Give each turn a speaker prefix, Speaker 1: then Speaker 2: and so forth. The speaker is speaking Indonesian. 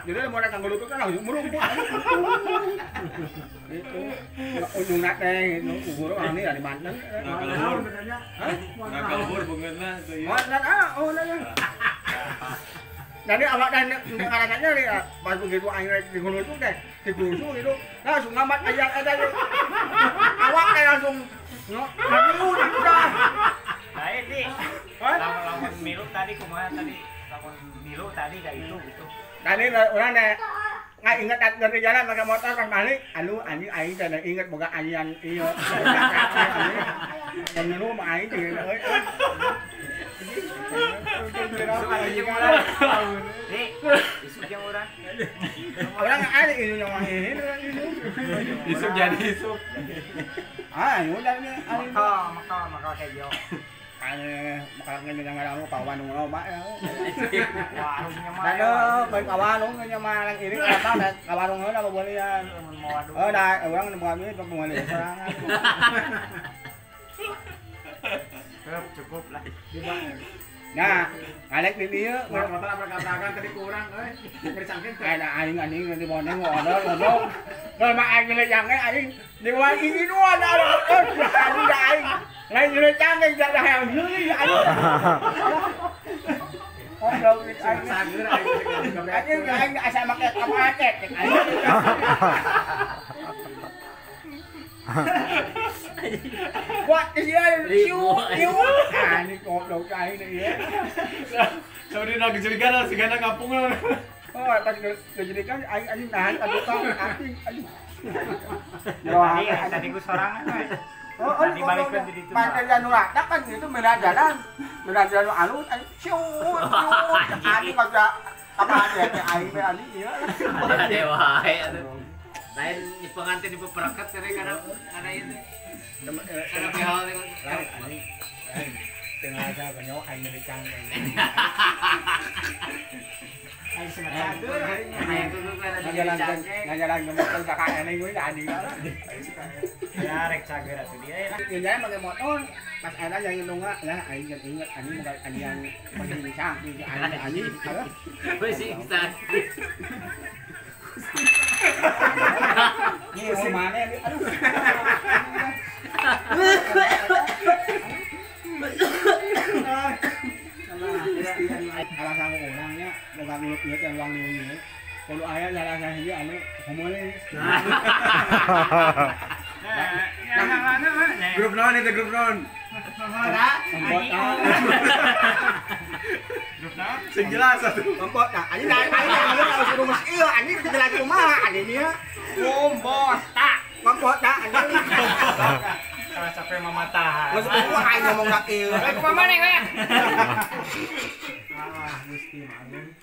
Speaker 1: Jadi mau datang dulu kan langsung merumput. Itu ujung nak teh itu guru ini dari Banten.
Speaker 2: Nggak kabur bungetna tuh ya.
Speaker 1: Jadi awak dan kadang-kadang nih pas begitu aing di gunung itu deh digusur itu langsung ngamat ayat ada awak kayak langsung udah.
Speaker 3: Nah ini lawan Milu tadi kumaha tadi lawan Milu tadi kayak itu gitu.
Speaker 1: Tadi orang deh nggak ingat dari jalan pakai motor pas balik, aduh anjing aing teh inget boga ajian iyo. Dan Milu mah aing teh
Speaker 3: Isuk yang orang.
Speaker 1: orang ada ini nama ini.
Speaker 2: Isuk jadi isuk.
Speaker 1: Ah, udah nih.
Speaker 3: Maka kayak jo.
Speaker 1: Makanya dengan orang kawan nunggu mak ya.
Speaker 3: Warungnya mah.
Speaker 1: Ada baik kawan nunggu nyaman ini kata dan kawan nunggu apa boleh ya. Oh, dah orang nunggu ini untuk boleh serangan.
Speaker 3: Cukup lah.
Speaker 1: Nah, alek di dia
Speaker 2: Motor berkatakan tadi kurang bersangkin
Speaker 1: ada aing di boneng ngono. Kalau mak aing le jange aing di bawah ini dua ada aing. Lain le jange ada yang nyuri aing. Oh, jauh aing
Speaker 2: sager aing
Speaker 1: aing asal make apa akek aing. Buat dia siu. Ah, ini goblok aing nih ya.
Speaker 2: Saudi nak kejelikan sigana kampung lah.
Speaker 1: Oh, pas kejadian aing nahan aduh anjing.
Speaker 3: Tadi gue sorangan.
Speaker 1: Di balik di situ. Pantai Janur ada kan itu merah jalan alus siu. Anjing kagak apa ada aing ya.
Speaker 4: Ada dewa lain pengantin ibu perangkat karena ini karena hal itu
Speaker 1: tengah aja banyak aing dari cangkeng. Aing
Speaker 4: sebenarnya itu tuh
Speaker 1: ngajalan motor kakak ini gue enggak ada.
Speaker 3: Ya rek cager atuh dia lah.
Speaker 1: Dia pakai motor pas ada yang nunggu lah aing ingat anjing bukan yang pakai bicang anjing apa?
Speaker 4: masih insan
Speaker 1: Ini si mana ini? Aduh. Alasan orangnya bukan mulut dia yang uang ini. Kalau ayah alasan dia anu homole.
Speaker 2: Grup non itu grup non. Sing jelas satu.
Speaker 1: Kompot. Nah, anjing kalau suruh mas iya anjing jelas kumaha anjing dia.
Speaker 3: Kompot tak.
Speaker 1: Kompot dah anjing.
Speaker 3: Kalau sampai mematahan.
Speaker 1: Masuk gua aing ngomong dak ieu.
Speaker 3: Ke mana ya?
Speaker 1: Ah, mesti malu.